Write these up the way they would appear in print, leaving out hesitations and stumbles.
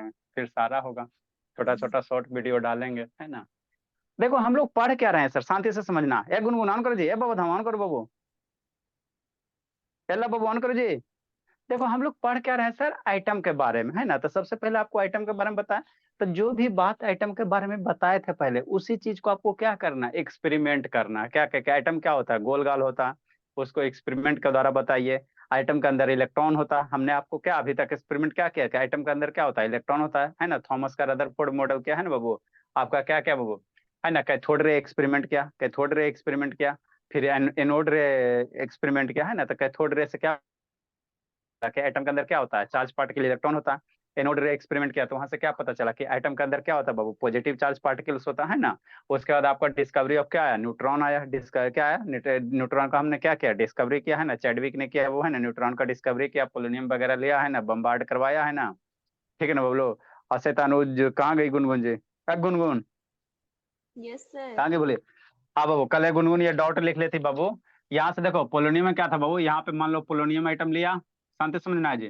में, फिर सारा होगा, छोटा छोटा शॉर्ट वीडियो डालेंगे, है ना। देखो हम लोग पढ़ क्या रहे हैं सर, शांति से समझना। ए गुनगुन ऑन करो जी, ए बाबू धाम ऑन करो बाबू, एल्ला बाबू ऑन करो जी। देखो हम लोग पढ़ क्या रहे हैं सर, आइटम के बारे में, है ना। तो सबसे पहले आपको आइटम के बारे में बताया, तो जो भी बात आइटम के बारे में बताए थे पहले, उसी चीज को आपको क्या करना, एक्सपेरिमेंट करना। क्या क्या क्या आइटम क्या होता है, गोल गाल होता है, उसको एक्सपेरिमेंट के द्वारा बताइए। आइटम के अंदर इलेक्ट्रॉन होता है, हमने आपको क्या अभी तक एक्सपेरिमेंट क्या किया कि आइटम के अंदर क्या होता है, इलेक्ट्रॉन होता है ना। थॉमस का रदरफोर्ड मॉडल क्या है ना बाबू, आपका क्या क्या बाबू, है ना। कैथोड रे एक्सपेरिमेंट किया, कैथोड रे एक्सपेरिमेंट किया, फिर एनोड रे एक्सपेरिमेंट किया, है ना। तो कैथोड रे से क्या, कि एटम के अंदर क्या होता है, चार्ज पार्टिकल इलेक्ट्रॉन होता है। एनोड रे एक्सपेरिमेंट किया तो वहां से क्या पता चला कि एटम के अंदर क्या होता है बाबू, पॉजिटिव चार्ज पार्टिकल्स होता है ना। उसके बाद आपका डिस्कवरी ऑफ क्या आया, न्यूट्रॉन आया। क्या आया, न्यूट्रॉन का हमने क्या किया, डिस्कवरी किया, है ना। चैडविक ने किया वो, है ना, न्यूट्रॉन का डिस्कवरी किया, पोलोनियम वगैरह लिया, है ना, बम्बार्ड करवाया, है ना। ठीक है ना बोलो। असेतानुज कहाँ गई गुनगुन जी, गुनगुन यस सर। कहाँ गई बोले। हाँ बाबू, कल है गुनगुन ये डॉट लिख लेती बाबू। यहाँ से देखो पोलोनियम में क्या था बाबू, यहाँ पे मान लो पोलोनियम आइटम लिया, शांति समझना है जी।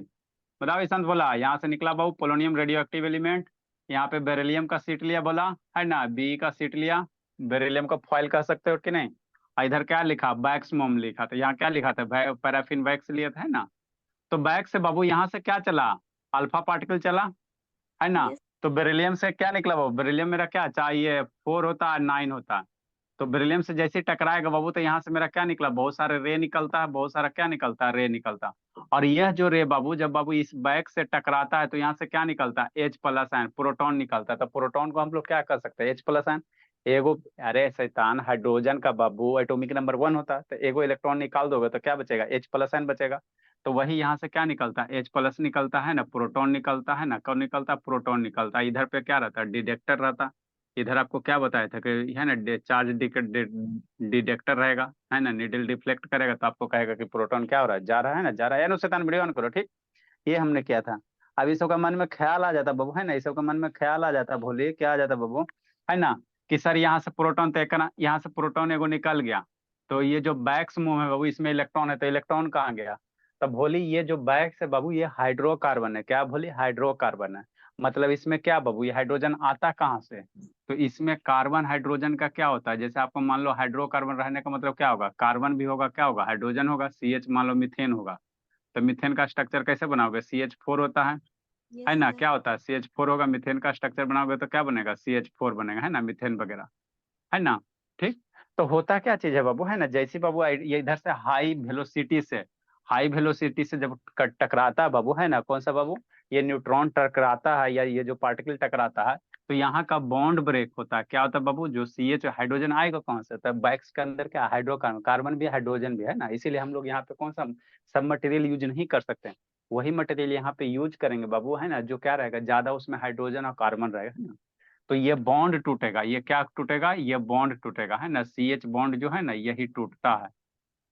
बताओ ईशांत बोला, यहाँ से निकला बाबू पोलोनियम रेडियो एक्टिव एलिमेंट। यहाँ पे बेरिलियम का सीट लिया बोला, है ना, बी का सीट लिया, बेरिलियम का फॉइल कह सकते हो कि नहीं। और इधर क्या लिखा, वैक्स मोम लिखा था, यहाँ क्या लिखा था, पैराफिन वैक्स लिया था, है ना। तो वैक्स से बाबू यहाँ से क्या चला, अल्फा पार्टिकल चला, है ना। यस। तो बेरिलियम से क्या निकला बाबू, बेरिलियम मेरा क्या चाहिए, 4 होता है 9 होता है। तो बेरिलियम से जैसे ही टकराएगा बाबू, तो यहाँ से मेरा क्या निकला, बहुत सारे रे निकलता है, बहुत सारा क्या निकलता है, रे निकलता है। और यह जो रे बाबू, जब बाबू इस बैग से टकराता है तो यहाँ से क्या निकलता है, H प्लस आयन, प्रोटॉन निकलता है। तो प्रोटॉन को हम लोग क्या कर सकते हैं, H प्लस आयन, एगो, अरे शैतान, हाइड्रोजन का बाबू एटॉमिक नंबर 1 होता है, तो एगो इलेक्ट्रॉन निकाल दोगे तो क्या बचेगा, H प्लस आयन बचेगा। तो वही यहाँ से क्या निकलता है, H प्लस निकलता है ना, प्रोटॉन निकलता है ना, कौन निकलता है, प्रोटॉन निकलता है। इधर पे क्या रहता है, डिटेक्टर रहता है। इधर आपको क्या बताया था कि है ना, चार्ज डिटेक्टर रहेगा, है ना, निडल डिफ्लेक्ट करेगा तो आपको कहेगा कि प्रोटॉन क्या हो रहा है, जा रहा है ना, जा रहा है। अनुशेतान वीडियो ऑन करो, ठीक। ये हमने किया था। अब इस सबका मन में ख्याल आ जाता बाबू, है ना, इस सबका मन में ख्याल आ जाता, बोलिए क्या आ जाता बाबू, है ना, कि सर यहाँ से प्रोटॉन तय करना, यहाँ से प्रोटॉन एगो निकल गया, तो ये जो बैक्स मुंह है बाबू, इसमें इलेक्ट्रॉन है, तो इलेक्ट्रॉन कहाँ गया। तब भोली ये जो बैक्स है बाबू, ये हाइड्रोकार्बन है, क्या भोली, हाइड्रोकार्बन है। मतलब इसमें क्या बाबू, ये हाइड्रोजन आता कहाँ से, तो इसमें कार्बन हाइड्रोजन का क्या होता है, जैसे आपको मान लो हाइड्रोकार्बन रहने का मतलब क्या होगा, कार्बन भी होगा, क्या होगा, हाइड्रोजन होगा, CH मान लो मीथेन होगा। तो मीथेन का स्ट्रक्चर कैसे बनाओगे, CH4 होता है यस ना, सर। क्या होता है, CH4 होगा। मीथेन का स्ट्रक्चर बनाओगे तो क्या बनेगा, CH4 बनेगा, है ना, मीथेन वगैरह, है ना। ठीक। तो होता क्या चीज है बाबू, है ना, जैसे बाबू ये इधर से हाई वेलोसिटी से जब टकराता है बाबू, है ना, कौन सा बाबू, ये न्यूट्रॉन टकराता है या ये जो पार्टिकल टकराता है, तो यहाँ का बॉन्ड ब्रेक होता है। क्या होता है बाबू, जो CH हाइड्रोजन आएगा कौन से, तब बैक्स के अंदर क्या, हाइड्रोकार्बन, कार्बन भी हाइड्रोजन भी, है ना। इसीलिए हम लोग यहाँ पे कौन सा सब मटेरियल यूज नहीं कर सकते, वही मटेरियल यहाँ पे यूज करेंगे बाबू, है ना, जो क्या रहेगा, ज्यादा उसमें हाइड्रोजन और कार्बन रहेगा, है ना। तो ये बॉन्ड टूटेगा, ये क्या टूटेगा, ये बॉन्ड टूटेगा, है ना, CH बॉन्ड जो है ना, यही टूटता है।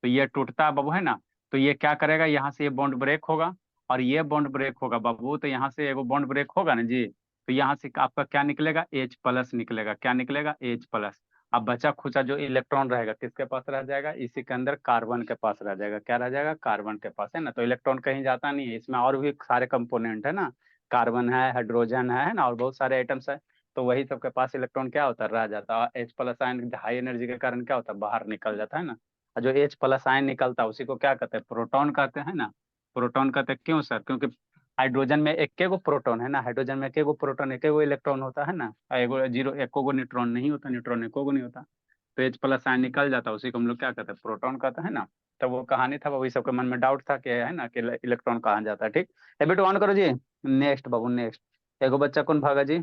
तो ये टूटता है बाबू, है ना। तो ये क्या करेगा, यहाँ से ये बॉन्ड ब्रेक होगा, और ये बॉन्ड ब्रेक होगा बाबू, तो यहाँ से एगो बॉन्ड ब्रेक होगा ना जी, तो यहाँ से आपका क्या निकलेगा, H प्लस निकलेगा, क्या निकलेगा, H प्लस। अब बचा खुचा जो इलेक्ट्रॉन रहेगा किसके पास रह जाएगा, इसी के अंदर कार्बन के पास रह जाएगा, क्या रह जाएगा, कार्बन के पास, है ना। तो इलेक्ट्रॉन कहीं जाता नहीं है, इसमें और भी सारे कंपोनेंट है ना, कार्बन है, हाइड्रोजन है ना, और बहुत सारे आइटम्स है। तो वही सबके पास इलेक्ट्रॉन क्या होता है, रह जाता है। H plus ion high energy के कारण क्या होता है, बाहर निकल जाता है ना। और जो H प्लस आयन निकलता है उसी को क्या कहते हैं, प्रोटॉन कहते हैं ना। प्रोटॉन कहते हैं, क्यों सर, क्योंकि हाइड्रोजन में एक गो प्रोटॉन है ना, हाइड्रोजन में एक गो प्रोटॉन, एक गो इलेक्ट्रॉन होता है ना, और एगो जीरो, एक गो न्यूट्रॉन नहीं होता, न्यूट्रॉन एक गो नहीं होता। तो H प्लस आयन निकल जाता है, उसी को हम लोग क्या कहते हैं, प्रोटॉन कहते हैं ना। तो वो कहानी था, वही सबके मन में डाउट था कि, है ना, कि इलेक्ट्रॉन कहाँ जाता है, ठीक। ए बेटो ऑन करो जी। नेक्स्ट बाबू, नेक्स्ट। एगो बच्चा कौन भागा जी,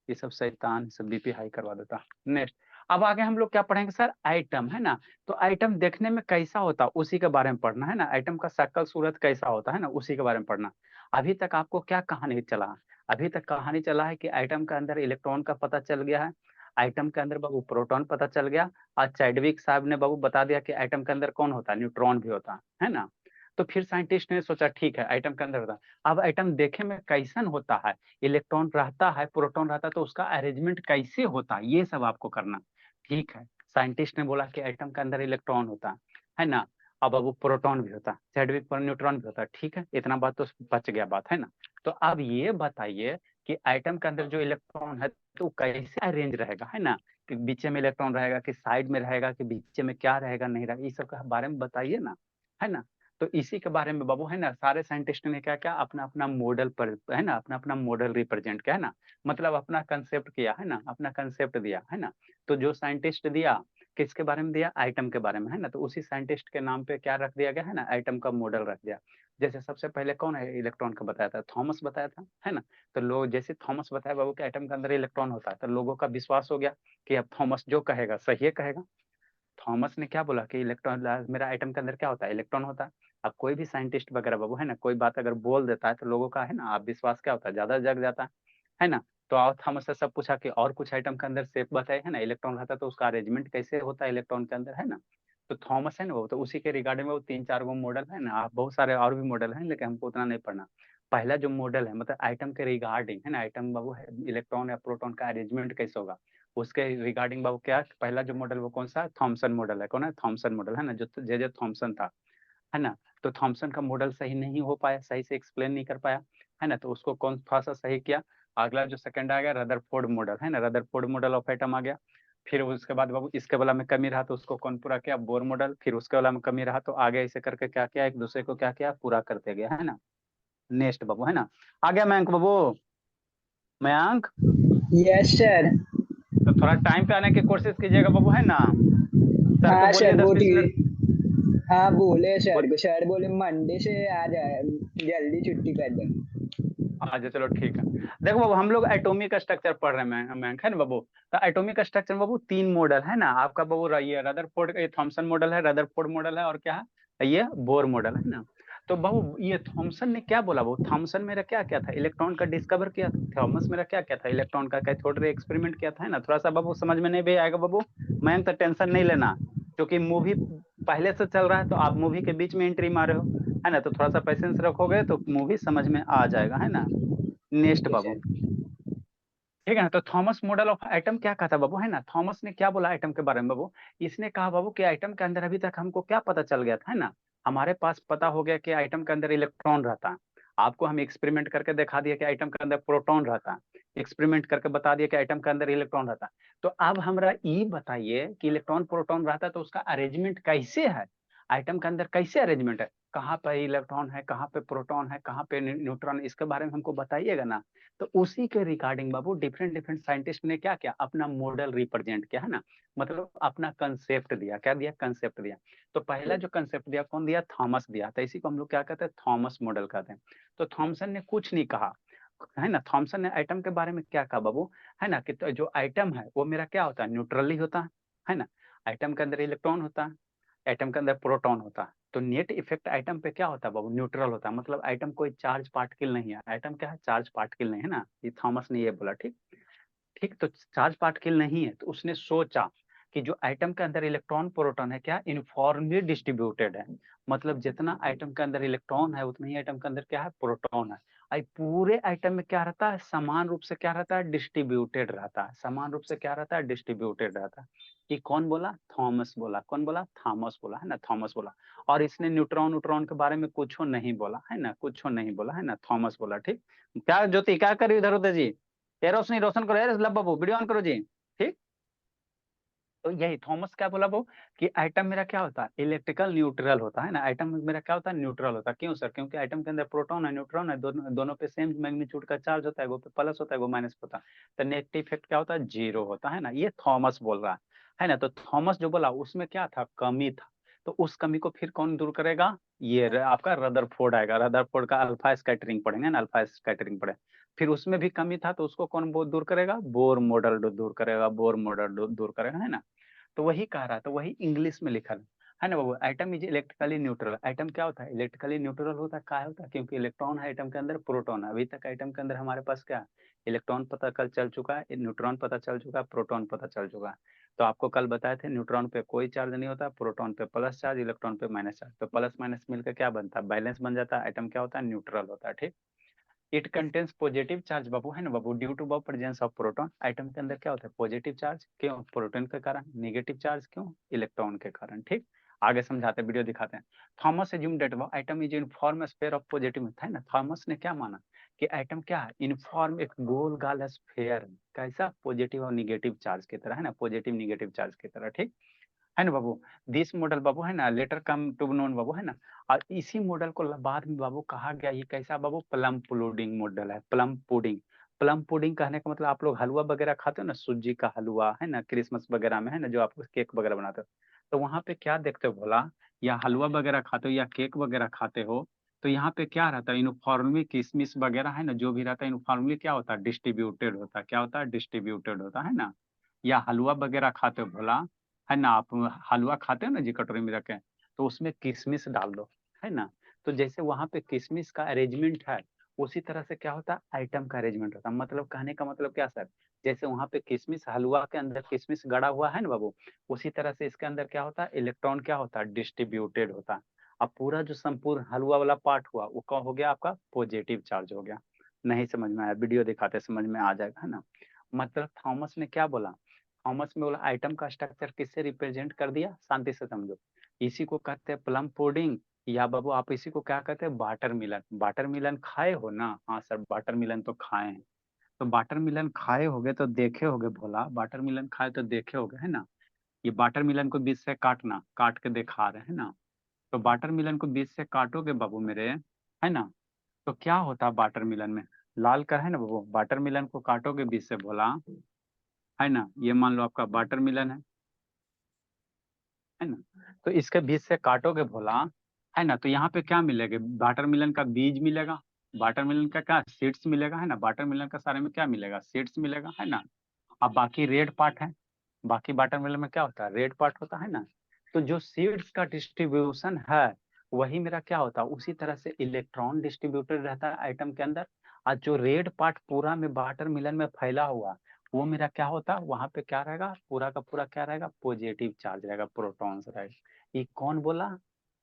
ये सब शैतान, सब BP हाई करवा देता। नेक्स्ट। अब आगे हम लोग क्या पढ़ेंगे सर, आइटम, है ना। तो आइटम देखने में कैसा होता है उसी के बारे में पढ़ना, है ना। आइटम का शक्ल सूरत कैसा होता है ना, उसी के बारे में पढ़ना। अभी तक आपको क्या कहानी चला, अभी तक कहानी चला है कि आइटम के अंदर इलेक्ट्रॉन का पता चल गया है, आइटम के अंदर बाबू प्रोटॉन पता चल गया, और चैडविक साहब ने बाबू बता दिया कि आइटम के अंदर कौन होता है, न्यूट्रॉन भी होता है ना। तो फिर साइंटिस्ट ने सोचा ठीक है आइटम के अंदर होता है। अब आइटम देखे में कैसन होता है, इलेक्ट्रॉन रहता है, प्रोटॉन रहता है, तो उसका अरेंजमेंट कैसे होता है, ये सब आपको करना। ठीक है, साइंटिस्ट ने बोला कि एटम के अंदर इलेक्ट्रॉन होता है ना। अब वो प्रोटॉन भी होता है, चैडविक पर न्यूट्रॉन भी होता है, ठीक है, इतना बात तो बच गया बात, है ना। तो अब ये बताइए कि एटम के अंदर जो इलेक्ट्रॉन है तो कैसे अरेंज रहेगा, है ना, कि बीच में इलेक्ट्रॉन रहेगा कि साइड में रहेगा कि बीच में क्या रहेगा नहीं रहेगा, इस सब के बारे में बताइए ना, है ना। तो इसी के बारे में बाबू, है ना, सारे साइंटिस्ट ने क्या क्या अपना अपना मॉडल पर, है ना, अपना अपना मॉडल रिप्रेजेंट किया, है ना, मतलब अपना कंसेप्ट किया, है ना, अपना कंसेप्ट दिया, है ना। तो जो साइंटिस्ट दिया किसके बारे में दिया, आइटम के बारे में, है ना, तो उसी साइंटिस्ट के नाम पे क्या रख दिया गया, है ना, आइटम का मॉडल रख दिया। जैसे सबसे पहले कौन है इलेक्ट्रॉन का बताया था, थॉमस बताया था, है ना। तो लोग जैसे थॉमस बताया बाबू कि एटम के अंदर इलेक्ट्रॉन होता है, तो लोगों का विश्वास हो गया कि अब थॉमस जो कहेगा सही है कहेगा। थॉमस ने क्या बोला कि इलेक्ट्रॉन, मेरा एटम के अंदर क्या होता है, इलेक्ट्रॉन होता है। अब कोई भी साइंटिस्ट वगैरह बाबू, है ना, कोई बात अगर बोल देता है तो लोगों का, है ना, आप विश्वास क्या होता है, ज्यादा जग जाता है ना। तो और थॉमस से सब पूछा कि और कुछ आइटम के अंदर शेप बताए, है ना, इलेक्ट्रॉन रहता है तो उसका अरेंजमेंट कैसे होता है इलेक्ट्रॉन के अंदर, है ना। तो थॉमस है ना वो, तो उसी के रिगार्डिंग में वो 3-4 गो मॉडल है ना, आप बहुत सारे और भी मॉडल हैं लेकिन हमको उतना नहीं पढ़ना। पहला जो मॉडल है मतलब आइटम के रिगार्डिंग, है ना, आइटम बाबू है इलेक्ट्रॉन या प्रोटॉन का अरेंजमेंट कैसे होगा उसके रिगार्डिंग बाबू, क्या पहला जो मॉडल वो कौन सा है, थॉमसन मॉडल है, कौन है, थॉमसन मॉडल, है ना, जो जे थॉमसन था, है ना। तो थॉमसन का मॉडल सही नहीं हो पाया, सही से एक्सप्लेन नहीं कर पाया, है ना, तो उसको कौन थोड़ा सा सही किया। अगला जो सेकंड आ गया रदरफोर्ड मॉडल, है ना, रदरफोर्ड मॉडल ऑफ एटम आ गया। फिर उसके बाद बाबू इसके वाला में कमी रहा तो उसको कौन पूरा किया, बोर मॉडल। फिर उसके वाला में कमी रहा तो आगे ऐसे करके क्या किया, एक दूसरे को क्या किया, पूरा करते गया, है ना। नेक्स्ट बाबू, है ना, आ गया मयंक बाबू, मयंक। Yes sir. तो थोड़ा टाइम पे आने की कोशिश कीजिएगा बाबू, है ना। सर को हाँ बोलिए सर, वो 10-20 मिनट। ठीक। हाँ बोले बोल, सर को, सर बोले मंडे से आ जाए, जल्दी छुट्टी कर दे। अच्छा चलो ठीक है। देखो बाबू हम लोग एटॉमिक स्ट्रक्चर पढ़ रहे हैं मयंक, है ना बाबू। तो एटॉमिक स्ट्रक्चर में बाबू 3 मॉडल है ना आपका बाबू, ये रदरफोर्ड, ये थॉमसन मॉडल है, रदरफोर्ड मॉडल है, और क्या है ये बोर मॉडल, है ना। तो बाबू ये थॉमसन ने क्या बोला, वो थॉमसन मेरा क्या क्या था, इलेक्ट्रॉन का डिस्कवर किया था। थॉमस मेरा क्या क्या था, इलेक्ट्रॉन का कैथोड रे एक्सपेरिमेंट किया था, है ना। थोड़ा सा बाबू समझ में नहीं भी आएगा बाबू, मयंक तो टेंशन नहीं लेना, क्योंकि मूवी पहले से चल रहा है तो आप मूवी के बीच में एंट्री मारे हो, है ना, तो थोड़ा सा पेशेंस रखोगे तो मूवी समझ में आ जाएगा, है ना। नेक्स्ट ओके बाबू, सर। ठीक है ना। तो थॉमस मॉडल ऑफ एटम क्या कहा था बाबू, है ना, थॉमस ने क्या बोला आइटम के बारे में बाबू। इसने कहा बाबू कि आइटम के अंदर अभी तक हमको क्या पता चल गया था, है ना, हमारे पास पता हो गया कि आइटम के अंदर इलेक्ट्रॉन रहता है। आपको हम एक्सपेरिमेंट करके दिखा दिया कि आइटम के अंदर प्रोटॉन रहता है, एक्सपेरिमेंट करके बता दिया कि आइटम के अंदर इलेक्ट्रॉन रहता है। तो अब हमरा ये बताइए कि इलेक्ट्रॉन प्रोटॉन रहता है तो उसका अरेंजमेंट कैसे है, आइटम के अंदर कैसे अरेंजमेंट है, कहाँ पे इलेक्ट्रॉन है, कहाँ पे प्रोटॉन है, कहाँ पे न्यूट्रॉन, इसके बारे में हमको बताइएगा ना। तो उसी के रिगार्डिंग बाबू डिफरेंट डिफरेंट साइंटिस्ट ने क्या किया, अपना मॉडल रिप्रेजेंट किया, है ना, मतलब अपना कंसेप्ट दिया, क्या दिया, कंसेप्ट दिया। तो पहला जो कंसेप्ट दिया कौन दिया, थॉमस दिया, तो इसी को हम लोग क्या कहते हैं, थॉमस मॉडल कहते हैं। तो थॉमसन ने कुछ नहीं कहा, है ना, थॉमसन ने आइटम के बारे में क्या कहा बाबू, है ना, कि तो जो आइटम है वो मेरा क्या होता है, न्यूट्रली होता है ना। आइटम के अंदर इलेक्ट्रॉन होता है, एटम के अंदर प्रोटॉन होता है, तो नेट इफेक्ट आइटम पे क्या होता है बाबू, न्यूट्रल होता है, मतलब आइटम कोई चार्ज पार्टिकल नहीं है, आइटम क्या है, चार्ज पार्टिकल नहीं है ना, ये थॉमस ने ये बोला, ठीक। ठीक, तो चार्ज पार्टिकल नहीं है तो उसने सोचा कि जो आइटम के अंदर इलेक्ट्रॉन प्रोटॉन है क्या यूनिफॉर्मली डिस्ट्रीब्यूटेड है, मतलब जितना आइटम के अंदर इलेक्ट्रॉन है उतना ही आइटम के अंदर क्या है, प्रोटॉन है। आई पूरे आइटम में क्या रहता है, समान रूप से क्या रहता है, डिस्ट्रीब्यूटेड रहता है, समान रूप से क्या रहता है, डिस्ट्रीब्यूटेड रहता है। ये कौन बोला, थॉमस बोला, कौन बोला, थॉमस बोला, है ना, थॉमस बोला। और इसने न्यूट्रॉन न्यूट्रॉन के बारे में कुछ नहीं बोला, है ना, कुछ नहीं बोला, है ना, थॉमस बोला, ठीक। क्या ज्योति क्या करी इधर उधर जी, ये रोशनी रोशन करो यार, लब बाबू वीडियो ऑन करो जी, ठीक। तो यही थॉमस क्या बोला वो, कि आइटम मेरा क्या होता है, इलेक्ट्रिकल न्यूट्रल होता है ना, आइटम मेरा क्या होता है, न्यूट्रल होता है। क्यों सर, क्योंकि आइटम के अंदर प्रोटॉन है न्यूट्रॉन है, दोनों दोनों पे सेम मैग्नीट्यूड का चार्ज होता है, वो पे प्लस होता है वो माइनस होता है, तो नेट इफेक्ट क्या होता है, जीरो होता है ना, ये थॉमस बोल रहा है ना। तो थॉमस जो बोला उसमें क्या था, कमी था। तो उस कमी को फिर कौन दूर करेगा, ये आपका रदरफोर्ड आएगा, रदरफोर्ड का अल्फा स्कैटरिंग पढ़ेंगे ना, अल्फा स्कैटरिंग पढ़े। फिर उसमें भी कमी था तो उसको कौन दूर करेगा, बोर मॉडल दूर करेगा, बोर मॉडल दूर करेगा, है ना। तो वही कह रहा था, वही इंग्लिश में लिखा है ना बाबू, atom is electrically neutral. Atom क्या होता है, इलेक्ट्रिकली न्यूट्रल होता है, क्या होता है, क्योंकि इलेक्ट्रॉन है एटम के अंदर, प्रोटॉन है। अभी तक एटम के अंदर हमारे पास क्या है, इलेक्ट्रॉन पता कल चल चुका है, न्यूट्रॉन पता चल चुका है, प्रोटॉन पता चल चुका है। तो आपको कल बताए थे न्यूट्रॉन पे कोई चार्ज नहीं होता, प्रोटॉन पे प्लस चार्ज, इलेक्ट्रॉन पे माइनस चार्ज, तो प्लस माइनस मिलकर क्या बनता है, बैलेंस बन जाता है। एटम क्या होता है, न्यूट्रल होता है, ठीक। इट कंटेन्स पॉजिटिव चार्ज बाबू, है ना बाबू, ड्यू टू बाबू प्रेजेंस ऑफ प्रोटॉन। आइटम के अंदर क्या होता है, पॉजिटिव चार्ज, क्यों, प्रोटॉन के कारण, नेगेटिव चार्ज क्यों, इलेक्ट्रॉन के कारण, ठीक। आगे समझाते वीडियो दिखाते हैं। Thomas assumed that atom is uniform sphere of positive है ना। थॉमस ने क्या माना कि एटम क्या है, यूनिफॉर्म एक गोल गाल स्फीयर, कैसा, पॉजिटिव और निगेटिव चार्ज की तरह है ना, पॉजिटिव निगेटिव चार्ज की तरह, ठीक है ना बाबू। दिस मॉडल बाबू है ना लेटर कम टू नोन बाबू है ना, और इसी मॉडल को बाद में बाबू कहा गया ये कैसा बाबू, प्लम पुडिंग मॉडल है, प्लम पुडिंग। प्लम पुडिंग कहने का मतलब आप लोग हलवा वगैरह खाते हो ना, सूजी का हलवा है ना, क्रिसमस वगैरह में है ना, जो आप केक वगैरह बनाते हो, तो वहां पे क्या देखते हो भोला, या हलवा वगैरह खाते हो या केक वगैरह खाते हो, तो यहाँ पे क्या रहता है, यूनिफॉर्मली किशमिश वगैरह है ना, जो भी रहता है यूनिफॉर्मली क्या होता है, डिस्ट्रीब्यूटेड होता है, क्या होता है, डिस्ट्रीब्यूटेड होता है ना। या हलवा वगैरह खाते हो भोला, है ना, आप हलवा खाते हो ना जी कटोरी में रखे, तो उसमें किशमिश डाल दो, है ना। तो जैसे वहां पे किशमिश का अरेंजमेंट है, उसी तरह से क्या होता है, आइटम का अरेंजमेंट होता है। मतलब कहने का मतलब क्या सर, जैसे वहां पे किशमिश, हलवा के अंदर किशमिश गड़ा हुआ है ना बाबू, उसी तरह से इसके अंदर क्या होता है, इलेक्ट्रॉन क्या होता है, डिस्ट्रीब्यूटेड होता है। अब पूरा जो संपूर्ण हलवा वाला पार्ट हुआ वो क्या हो गया, आपका पॉजिटिव चार्ज हो गया। नहीं समझ में आया, वीडियो दिखाते समझ में आ जाएगा, है ना। मतलब थॉमस ने क्या बोला, थॉमस में बोला आइटम का स्ट्रक्चर किससे रिप्रेजेंट कर दिया, शांति से समझो, इसी को कहते हैं प्लम पुडिंग, या बाबू आप इसी को क्या कहते हैं, वाटर मिलन। वाटर मिलन खाए हो ना, हाँ सर वाटर मिलन तो खाए हैं। तो वाटर मिलन खाए होगे तो देखे होगे भोला, वाटर मिलन खाए तो देखे होगे, है ना। ये वाटर मिलन को बीच से काटना, काट के दिखा रहे हैं ना। तो वाटर मिलन को बीच से काटोगे बाबू मेरे, है ना, तो क्या होता है वाटर मिलन में, लाल का है ना बाबू, वाटर मिलन को काटोगे बीच से भोला, है ना, ये मान लो आपका वाटर मिलन है ना, तो इसके बीच से काटोगे भोला, है ना, तो यहाँ पे क्या मिलेगा, वाटरमेलन का बीज मिलेगा, वाटरमेलन का क्या सीड्स मिलेगा, है ना, वाटरमेलन का सारे में क्या मिलेगा, सीड्स मिलेगा, है ना। अब बाकी रेड पार्ट है, बाकी वाटरमेलन में क्या होता है, रेड पार्ट होता है ना। तो जो सीड्स का डिस्ट्रीब्यूशन है वही मेरा क्या होता है, उसी तरह से इलेक्ट्रॉन डिस्ट्रीब्यूटेड रहता है आइटम के अंदर। और जो रेड पार्ट पूरा में वाटरमेलन में फैला हुआ, वो मेरा क्या होता है, वहां पे क्या रहेगा, पूरा का पूरा क्या रहेगा, पॉजिटिव चार्ज रहेगा, प्रोटॉन्स रहेगा। ये कौन बोला,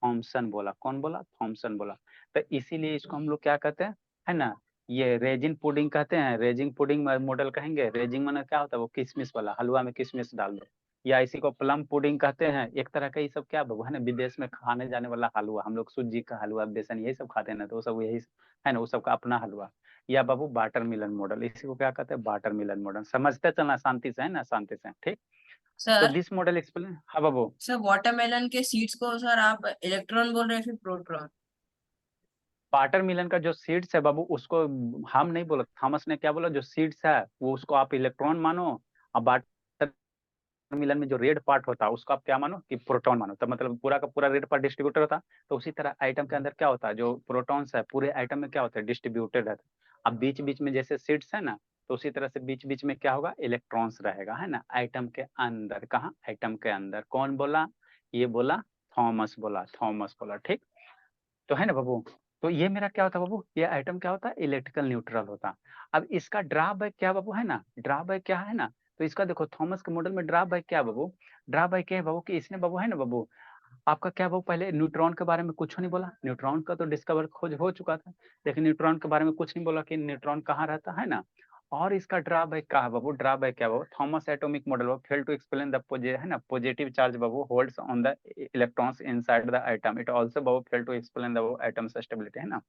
थॉमसन बोला, कौन बोला, थॉमसन बोला। तो इसीलिए इसको हम लोग क्या कहते हैं, है ना, ये रेजिन पुडिंग कहते हैं, रेजिंग पुडिंग मॉडल कहेंगे। रेजिंग माने क्या होता है, वो किशमिश वाला, हलवा में किशमिश डाल दो। या इसी को प्लम पुडिंग कहते हैं, एक तरह का ये सब क्या है ना, विदेश में खाने जाने वाला हलवा, हम लोग सूजी का हलवा, बेसन, यही सब खाते हैं ना, तो वो सब यही है ना, वो सबका अपना हलवा। या बाबू वाटर मिलन मॉडल, इसी को क्या कहते हैं, वाटर मिलन मॉडल। समझते चलना शांति से, है ना, शांति से, ठीक। तो सर दिस मॉडल एक्सप्लेन, हाँ बाबू। सर वाटरमेलन के सीड्स को सर आप इलेक्ट्रॉन बोल रहे हैं फिर प्रोटॉन? वाटर मिलन का जो सीड्स है बाबू, उसको हम नहीं बोला, थॉमस ने क्या बोला, जो सीड्स है वो उसको आप इलेक्ट्रॉन मानो, अब वाटर मिलन में जो रेड पार्ट होता है उसको आप क्या मानो, कि प्रोटॉन मानो। तो मतलब पूरा का पूरा रेड पार्ट डिस्ट्रीब्यूटर होता है, तो उसी तरह आइटम के अंदर क्या होता है, जो प्रोटॉन्स है पूरे आइटम में क्या होता है, डिस्ट्रीब्यूटेड रहता है। अब बीच बीच में जैसे सीड्स है ना, तो उसी तरह से बीच बीच में क्या होगा, इलेक्ट्रॉन्स रहेगा, है ना, आइटम के अंदर। कहाँ, आइटम के अंदर। कौन बोला, ये बोला थॉमस बोला, थॉमस बोला, ठीक। तो है ना बाबू, तो ये मेरा क्या होता है बाबू, ये आइटम क्या होता है, इलेक्ट्रिकल न्यूट्रल होता है। अब इसका ड्रॉबैक क्या बाबू, है ना, ड्रॉबैक क्या है ना, तो इसका देखो थॉमस के मॉडल में ड्रॉबैक क्या है बाबू, ड्रॉबैक क्या है बाबू, कि इसने बाबू है ना बाबू, आपका क्या बाबू, पहले न्यूट्रॉन के बारे में कुछ नहीं बोला, न्यूट्रॉन का तो डिस्कवर खोज हो चुका था, लेकिन न्यूट्रॉन के बारे में कुछ नहीं बोला कि न्यूट्रॉन कहाँ रहता है ना। और इसका ड्रॉबैक क्या है बाबू, ड्रॉबैक क्या बाबू, थॉमस एटॉमिक मॉडल वो फेल टू एक्सप्लेन द है ना, पॉजिटिव चार्ज बाबू holds on the electrons inside the atom, it also बाबू fail to explain the atom's stability, है ना।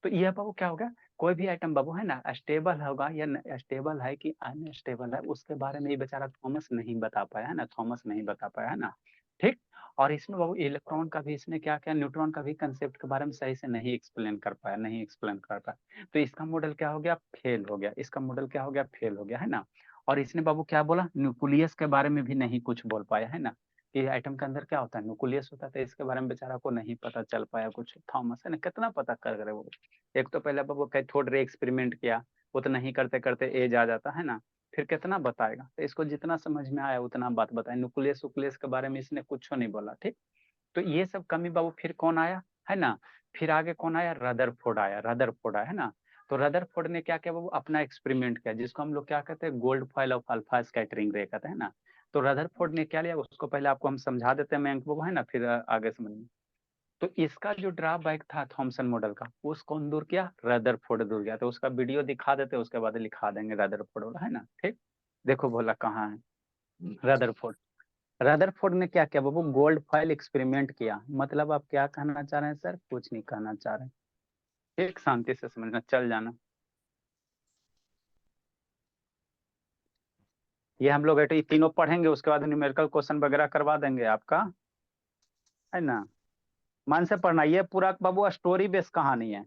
तो यह बाबू क्या होगा, कोई भी आइटम बाबू है ना स्टेबल होगा या स्टेबल है कि अनस्टेबल है, उसके बारे में ये बेचारा थॉमस नहीं बता पाया, है ना, थॉमस नहीं बता पाया, है ना, ठीक। और इसमें बाबू इलेक्ट्रॉन का भी इसने क्या क्या, न्यूट्रॉन का भी कंसेप्ट के बारे में सही से नहीं एक्सप्लेन कर पाया, नहीं एक्सप्लेन कर पाया। तो इसका मॉडल क्या हो गया, फेल हो गया, इसका मॉडल क्या हो गया, फेल हो गया, है ना। और इसने बाबू क्या बोला, न्यूक्लियस के बारे में भी नहीं कुछ बोल पाया, है ना, कि आइटम के अंदर क्या होता है, न्यूक्लियस होता है, तो इसके बारे में बेचारा को नहीं पता चल पाया कुछ, थॉमस, है ना, कितना पता कर रहे वो। एक तो पहले वो कैथोड रे एक्सपेरिमेंट किया, वो तो नहीं करते करते एज आ जाता है ना, फिर कितना बताएगा, तो इसको जितना समझ में आया उतना बात बताए, न्यूक्लियस उक्लियस के बारे में इसने कुछ नहीं बोला, ठीक। तो ये सब कमी बाबू, फिर कौन आया, है ना, फिर आगे कौन आया, रदरफोर्ड आया, रदरफोर्ड आया, है ना। तो रदरफोर्ड ने क्या किया बाबू, अपना एक्सपेरिमेंट किया, जिसको हम लोग क्या कहते हैं, gold foil of alpha scattering रे कहते हैं ना। तो रदरफोर्ड ने क्या लिया, उसको पहले आपको हम समझा देते हैं मयंक बाबू, है ना, फिर आगे समझ। तो इसका जो ड्रॉबैक था थॉमसन मॉडल का, वो कौन दूर किया, रदरफोर्ड दूर किया। तो उसका वीडियो दिखा देते, उसके बाद लिखा देंगे रदरफोर्ड वाला, है ना, ठीक। देखो बोला कहाँ है रदरफोर्ड, रदरफोर्ड ने क्या किया बाबू, गोल्ड फॉइल एक्सपेरिमेंट किया। मतलब आप क्या कहना चाह रहे हैं सर? कुछ नहीं कहना चाह रहे हैं। एक शांति से समझना, चल जाना। ये हम लोग ये तीनों पढ़ेंगे, उसके बाद न्यूमेरिकल क्वेश्चन वगैरह करवा देंगे आपका, है ना। मन से पढ़ना। ये पूरा बाबू स्टोरी बेस्ड कहानी है,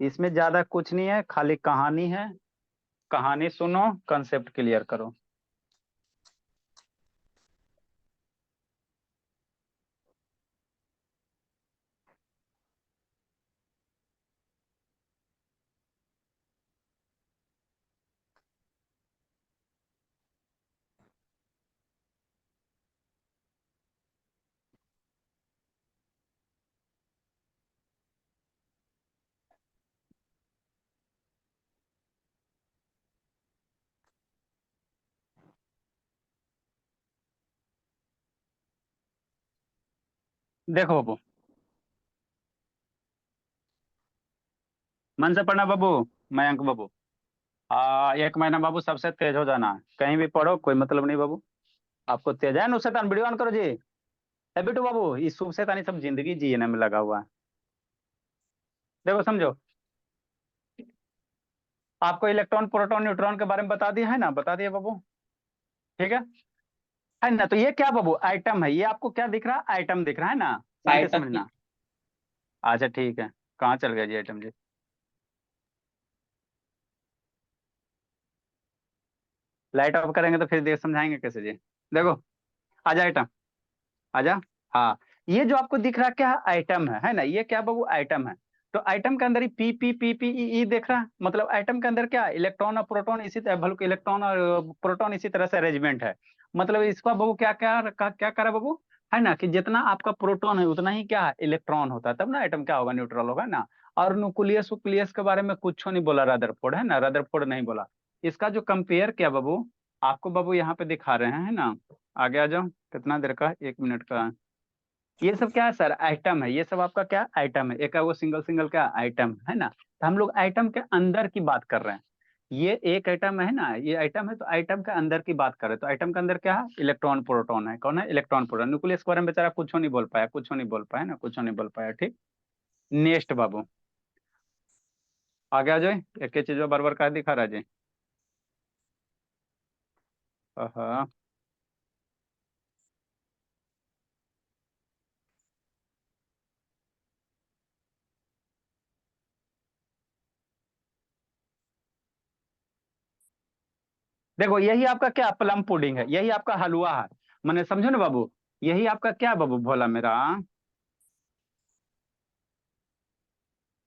इसमें ज्यादा कुछ नहीं है, खाली कहानी है। कहानी सुनो, कंसेप्ट क्लियर करो। देखो बाबू, मन से पढ़ना बाबू। मयंक बाबू, 1 महीना बाबू सबसे तेज हो जाना। कहीं भी पढ़ो कोई मतलब नहीं बाबू। आपको तेज है। नुसरत वीडियो ऑन करो जी। ए बिट्टू बाबू, इस शुभ से तानी सब जिंदगी जीने में लगा हुआ है। देखो समझो, आपको इलेक्ट्रॉन प्रोटॉन न्यूट्रॉन के बारे में बता दिया है ना, बता दिया बाबू। ठीक है ना। तो ये क्या बाबू, आइटम है। ये आपको क्या दिख रहा है? आइटम दिख रहा है ना, शांति से आइटम की समझना। अच्छा ठीक है, कहाँ चल गया जी आइटम जी? लाइट ऑफ करेंगे तो फिर देख समझाएंगे कैसे जी। देखो, आजा आइटम, आजा। हाँ, ये जो आपको दिख रहा है क्या आइटम है ना। ये क्या बाबू, आइटम है। तो आइटम के अंदर ही P P P P E देख रहा है। मतलब आइटम के अंदर क्या, इलेक्ट्रॉन और प्रोटॉन इसी तरह, बल्कि इलेक्ट्रॉन और प्रोटॉन इसी तरह से अरेंजमेंट है। मतलब इसका बाबू क्या क्या क्या करे बाबू, है ना, कि जितना आपका प्रोटॉन है उतना ही क्या इलेक्ट्रॉन होता है, तब ना आइटम क्या होगा, न्यूट्रल होगा ना। और न्यूक्लियस उक्लियस के बारे में कुछ नहीं बोला रदरफोर्ड, है ना, रदरफोर्ड नहीं बोला। इसका जो कंपेयर किया बाबू, आपको बाबू यहाँ पे दिखा रहे हैं, है ना। आगे आ जाओ, कितना देर का, 1 मिनट का। ये सब क्या है सर, आइटम है। ये सब आपका क्या आइटम है, एक है वो सिंगल सिंगल क्या आइटम, है ना। तो हम लोग आइटम के अंदर की बात कर रहे हैं। ये एक आइटम है ना, ये आइटम है, तो आइटम के अंदर की बात कर रहे हैं। तो आइटम के अंदर क्या है, इलेक्ट्रॉन प्रोटॉन है। कौन है, इलेक्ट्रॉन प्रोटॉन। न्यूक्लियस के बारे में बेचारा कुछ नहीं बोल पाया, कुछ नहीं बोल पाया ना, कुछ नहीं बोल पाया। ठीक, नेक्स्ट बाबू, आगे आ जाए। एक एक चीज बार बार का दिखा रहा है जी। हाँ, देखो यही आपका क्या प्लम पुडिंग है, यही आपका हलवा है। मैंने समझो ना बाबू, यही आपका क्या बाबू, भोला मेरा,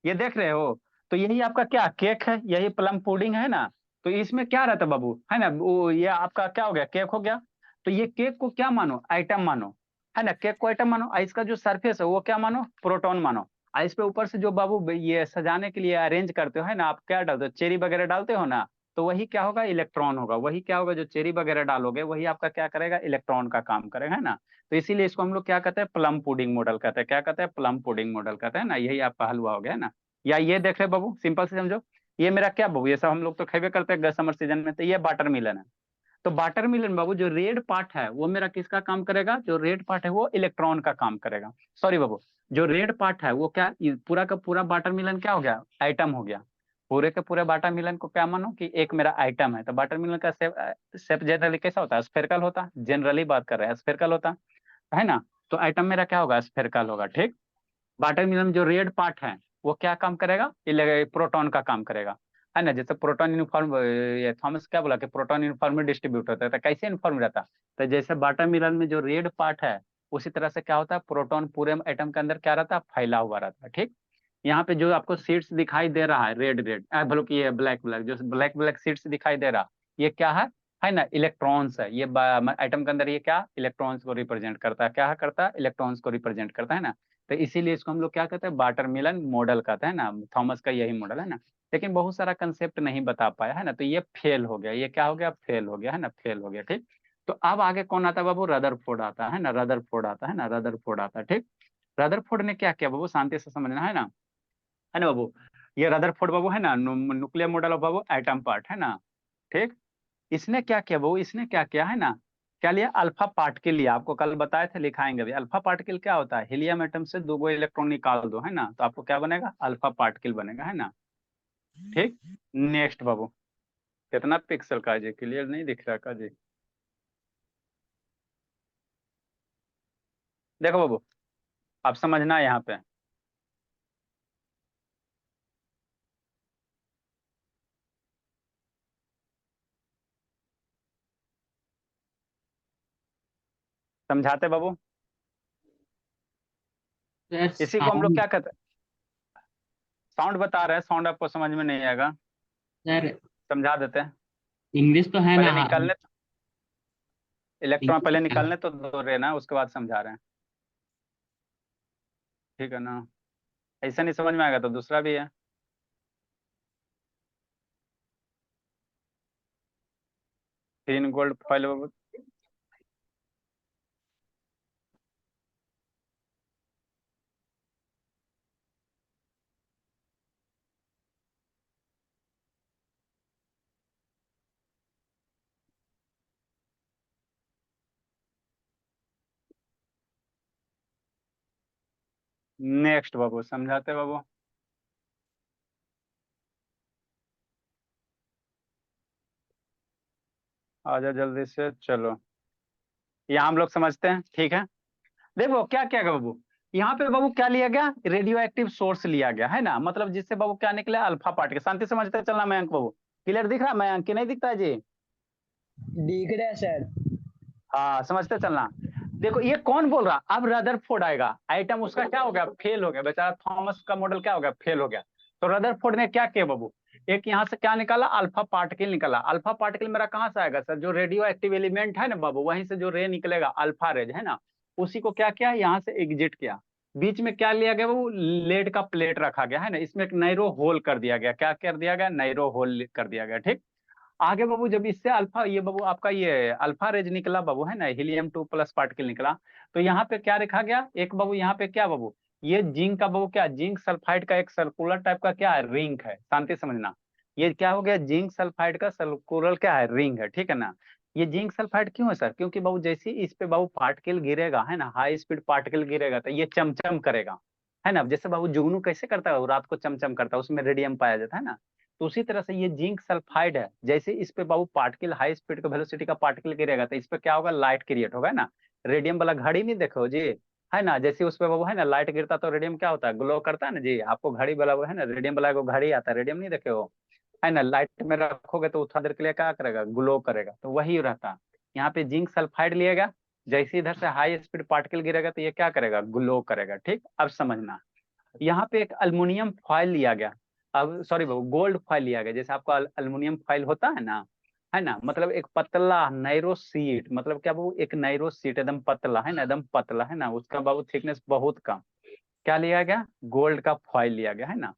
ये देख रहे हो। तो यही आपका क्या केक है, यही प्लम पुडिंग है ना। तो इसमें क्या रहता है बाबू, है ना, वो ये आपका क्या हो गया, केक हो गया। तो ये केक को क्या मानो, आइटम मानो, है ना। केक को आइटम मानो, और इसका जो सरफेस है वो क्या मानो, प्रोटॉन मानो। और इस पे ऊपर से जो बाबू ये सजाने के लिए अरेंज करते हो, है ना, आप क्या डालते हो, चेरी वगैरह डालते हो ना। तो वही क्या होगा, इलेक्ट्रॉन होगा। वही क्या होगा, जो चेरी वगैरह डालोगे वही आपका क्या करेगा, इलेक्ट्रॉन का काम करेगा, है ना। तो इसीलिए इसको हम लोग क्या कहते हैं, प्लम पुडिंग मॉडल कहते हैं। क्या कहते हैं, प्लम पुडिंग मॉडल कहते हैं ना। यही आपका हलवा हो गया, है ना। या ये देख रहे बाबू, सिंपल से समझो। ये मेरा क्या बाबू, ये सब हम लोग तो खेबे करते हैं समर सीजन में। तो ये वाटर मिलन है। तो वाटर मिलन बाबू, जो रेड पार्ट है वो मेरा किसका काम करेगा, जो रेड पार्ट है वो इलेक्ट्रॉन का काम करेगा। सॉरी बाबू, जो रेड पार्ट है वो क्या, पूरा का पूरा वाटर मिलन क्या हो गया, आइटम हो गया। पूरे के पूरे वाटर मिलन को क्या मानो कि एक मेरा आइटम है। तो वाटर मिलन का शेप, शेप जनरली कैसा होता है, स्फेरिकल होता है। जनरली बात कर रहे हैं, स्फेरिकल होता है ना। तो आइटम मेरा क्या होगा, स्फेरिकल होगा। ठीक, वाटर मिलन जो रेड पार्ट है वो क्या काम करेगा, प्रोटॉन का काम करेगा, है ना। जैसे प्रोटॉन यूनिफॉर्म, ये थॉमस क्या बोला कि प्रोटॉन यूनिफॉर्मली डिस्ट्रीब्यूट होता है। तो कैसे यूनिफॉर्म रहता है, तो जैसे वाटर मिलन में जो रेड पार्ट है उसी तरह से क्या होता है, प्रोटॉन पूरे एटम के अंदर क्या रहता है, फैला हुआ रहता है। ठीक, यहाँ पे जो आपको सीड्स दिखाई दे रहा है, रेड रेड, बल्कि ये ब्लैक ब्लैक, जो ब्लैक ब्लैक सीड्स दिखाई दे रहा, ये क्या है ना, इलेक्ट्रॉन्स है। ये एटम के अंदर ये क्या इलेक्ट्रॉन्स को रिप्रेजेंट करता है, क्या करता है, इलेक्ट्रॉन्स को रिप्रेजेंट करता है ना। तो इसीलिए इसको हम लोग क्या कहते हैं, वाटर मिलन मॉडल कहते हैं ना। थॉमस का यही मॉडल है ना। लेकिन बहुत सारा कंसेप्ट नहीं बता पाया, है ना। तो ये फेल हो गया, ये क्या हो गया, फेल हो गया, है ना, फेल हो गया। ठीक, तो अब आगे कौन आता है बाबू, रदरफोर्ड आता है ना, रदरफोर्ड आता है ना, रदरफोर्ड आता है। ठीक, रदरफोर्ड ने क्या किया बाबू, शांति से समझना, है ना बाबू। ये रदरफोर्ड बाबू है ना, nuclear model of Babu atom part, है ना। ठीक, इसने क्या किया बाबू, इसने क्या किया, है ना, क्या लिया? अल्फा पार्टिकल लिया। आपको कल बताए थे, लिखाएंगे भी। अल्फा पार्टिकल क्या होता है? हीलियम एटम से 2 इलेक्ट्रॉन निकाल दो, है ना, तो आपको क्या बनेगा? अल्फा पार्टिकल बनेगा, है ना। ठीक। नेक्स्ट बाबू, कितना पिक्सल का है जी? क्लियर नहीं दिख रहा का जी? देखो बाबू, आप समझना यहाँ पे। समझाते बाबू? सर इसी को हम लोग साउंड। क्या कहते हैं? साउंड बता रहे हैं, साउंड आपको समझ में नहीं आएगा, सर समझा देते हैं। इंग्लिश तो है ना। पहले निकालने, इलेक्ट्रॉन पहले इंग्लिश है। निकालने तो दो रहे ना, उसके बाद समझा रहे हैं, ठीक है ना। ऐसा नहीं समझ में आएगा तो दूसरा भी है। तीन गोल्ड फॉइल बाबू। नेक्स्ट बाबू, समझाते बाबू। आजा जल्दी से, चलो। यहाँ हम लोग समझते हैं, ठीक है। देखो क्या क्या गया बाबू, यहाँ पे बाबू क्या लिया गया? रेडियो एक्टिव सोर्स लिया गया, है ना, मतलब जिससे बाबू क्या निकला? Alpha particle. शांति समझते चलना मयंक बाबू। क्लियर दिख रहा है मयंक, कि नहीं दिखता है जी? दिख रहा है सर। हाँ, समझते चलना। देखो ये कौन बोल रहा? अब रदरफोर्ड आएगा, आइटम उसका क्या हो गया? फेल हो गया बेचारा। थॉमस का मॉडल क्या हो गया? फेल हो गया। तो रदरफोर्ड ने क्या किया बाबू? एक यहाँ से क्या निकाला? अल्फा पार्टिकल निकाला। अल्फा पार्टिकल मेरा कहाँ से आएगा सर? जो रेडियो एक्टिव एलिमेंट है ना बाबू, वहीं से जो रे निकलेगा, अल्फा रेज, है ना, उसी को क्या किया? यहाँ से एग्जिट किया। बीच में क्या लिया गया बाबू? लेड का प्लेट रखा गया, है ना, इसमें एक नैरो होल कर दिया गया। क्या कर दिया गया? नैरो होल कर दिया गया, ठीक। आगे बाबू जब इससे अल्फा, ये बाबू आपका ये अल्फा रेज निकला बाबू, है ना, हीलियम 2+ पार्टिकल निकला, तो यहाँ पे क्या रखा गया? एक बाबू यहाँ पे क्या बाबू? ये जिंक का बाबू क्या? जिंक सल्फाइड का एक सर्कुलर टाइप का क्या है? रिंग है। शांति समझना। ये क्या हो गया? जिंक सल्फाइड का सर्कुलर क्या है? रिंग है, ठीक है ना। ये जिंक सल्फाइड क्यों है सर? क्योंकि बाबू जैसे ही इस पे बाबू पार्टिकल गिरेगा, है ना, हाई स्पीड पार्टिकल गिरेगा, तो ये चमचम करेगा, है ना। जैसे बाबू जुगनू कैसे करता है? वो रात को चमचम करता है, उसमें रेडियम पाया जाता है ना। तो उसी तरह से ये जिंक सल्फाइड है, जैसे इस पे बाबू पार्टिकल हाई स्पीड का वेलोसिटी का पार्टिकल गिरेगा, तो इस पे क्या होगा? लाइट क्रिएट होगा, है ना। रेडियम वाला घड़ी नहीं देखो जी, है ना, जैसे उस पे बाबू, है ना, लाइट गिरता तो रेडियम क्या होता है? ग्लो करता है ना जी। आपको घड़ी वाला वो है ना, रेडियम वाला को घड़ी आता है, रेडियम नहीं देखे हो, है ना, लाइट में रखोगे तो थोड़ा देर के लिए क्या करेगा? ग्लो करेगा, तो वही रहता है। यहाँ पे जिंक सल्फाइड लिएगा, जैसे इधर से हाई स्पीड पार्टिकल गिरेगा तो ये क्या करेगा? ग्लो करेगा, ठीक। अब समझना, यहाँ पे एक अल्युमिनियम फॉइल लिया गया। अब सॉरी बाबू, गोल्ड फॉइल लिया गया। जैसे आपका अल्युमिनियम फॉइल होता है ना, है ना, मतलब एक पतला नैरो सीट, मतलब क्या बाबू? एक नैरो सीट एकदम पतला, है ना, एकदम पतला, है ना, उसका बाबू थिकनेस बहुत कम। क्या लिया गया? गोल्ड का फॉइल लिया गया, है ना।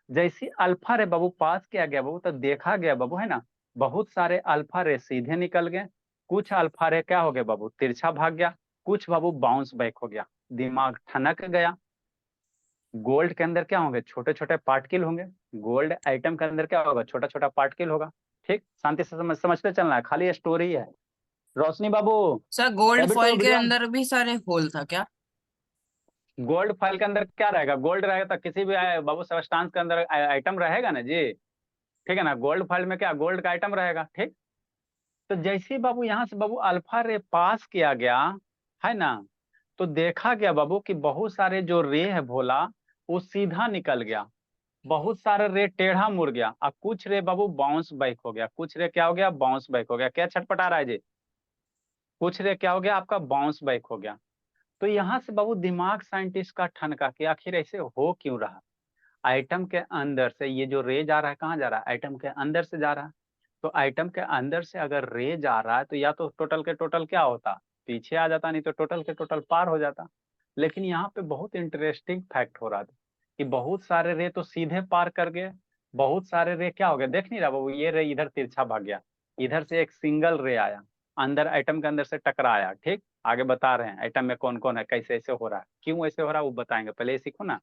जैसे अल्फा रे बाबू पास किया गया बाबू, तो देखा गया बाबू, है ना, बहुत सारे अल्फा रे सीधे निकल गए, कुछ अल्फा रे क्या हो गया बाबू? तिरछा भाग गया, कुछ बाबू बाउंस बैक हो गया, दिमाग ठनक गया। गोल्ड के अंदर क्या होंगे? छोटे छोटे पार्टिकल होंगे। गोल्ड आइटम के अंदर क्या होगा? छोटा छोटा पार्टिकल होगा, ठीक। शांति से समझते चलना है, खाली स्टोरी है। रोशनी बाबू, सर गोल्ड ए बिट्टू फॉइल के विद्वान, अंदर भी सारे होल था क्या? गोल्ड फाइल के अंदर क्या रहेगा? गोल्ड रहेगा तो किसी भी बाबू सब्सटेंस के अंदर आइटम रहेगा ना जी, ठीक है ना। गोल्ड फाइल में क्या? गोल्ड का आइटम रहेगा, ठीक। तो जैसे ही बाबू यहाँ से बाबू अल्फा रे पास किया गया, है ना, तो देखा गया बाबू कि बहुत सारे जो रे है भोला, वो सीधा निकल गया, बहुत सारे रे टेढ़ा मुड़ गया, और कुछ रे बाबू बाउंस बैक हो गया। कुछ रे क्या हो गया? बाउंस बैक हो गया। क्या छटपटा रहा है जी? कुछ रे क्या हो गया आपका? बाउंस बैक हो गया। तो यहाँ से बाबू दिमाग साइंटिस्ट का ठनका कि आखिर ऐसे हो क्यों रहा। आइटम के अंदर से ये जो रे जा रहा है, कहाँ जा रहा है? आइटम के अंदर से जा रहा है। तो आइटम के अंदर से अगर रे जा रहा है, तो या तो टोटल के टोटल क्या होता? पीछे आ जाता, नहीं तो टोटल के टोटल पार हो जाता। लेकिन यहाँ पे बहुत इंटरेस्टिंग फैक्ट हो रहा था कि बहुत सारे रे तो सीधे पार कर गए, बहुत सारे रे क्या हो गए? देख नहीं रहा बाबू, ये रे इधर तिरछा भाग गया, इधर से एक सिंगल रे आया, अंदर आइटम के अंदर से टकराया, ठीक। आगे बता रहे हैं आइटम में कौन कौन है, कैसे ऐसे हो रहा है, क्यों ऐसे हो रहा है, वो बताएंगे। पहले ये सीखो ना,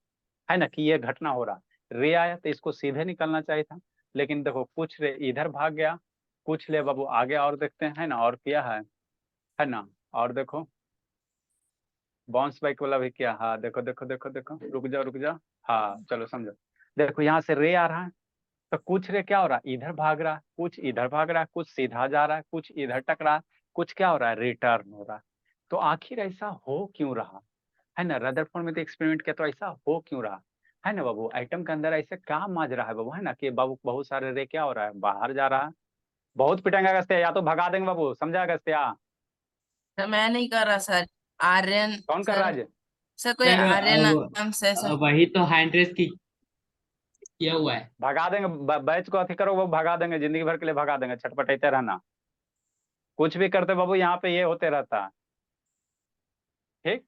है ना, कि ये घटना हो रहा। रे आया तो इसको सीधे निकलना चाहिए था, लेकिन देखो कुछ रे इधर भाग गया, कुछ ले बाबू आगे और देखते हैं, है ना, और क्या है। है ना। और देखो बाउंस बैक वाला भी क्या, हाँ देखो देखो देखो देखो, रुक जाओ रुक जाओ, हाँ चलो समझो। देखो यहाँ से रे आ रहा है, तो कुछ रे क्या हो रहा है, इधर भाग रहा है, कुछ इधर भाग रहा है, कुछ सीधा जा रहा है, कुछ इधर टकरा है, कुछ क्या हो रहा है, रिटर्न हो रहा है। तो आखिर ऐसा हो क्यों रहा है ना, रदरफोर्ड में तो एक्सपेरिमेंट किया, तो ऐसा हो क्यों रहा है ना बाबू, आइटम के अंदर ऐसे क्या माज रहा है बाबू, है ना कि बाबू बहुत सारे रे क्या हो रहा है, बाहर जा रहा है। बहुत पिटेंगे अगस्त्य, या तो भगा देंगे बाबू, समझा अगस्त्य। सर मैं नहीं कर रहा सर। आर्यन कौन कर रहा सर। है जी? सर कोई सर आर्यन नाम से सर। वही तो हैंड रेस की किया हुआ है। भगा देंगे, बैच को अथी करो, वो भगा देंगे, जिंदगी भर के लिए भगा देंगे, छटपटाते रहना, कुछ भी करते बाबू यहाँ पे ये होते रहता है। ठीक।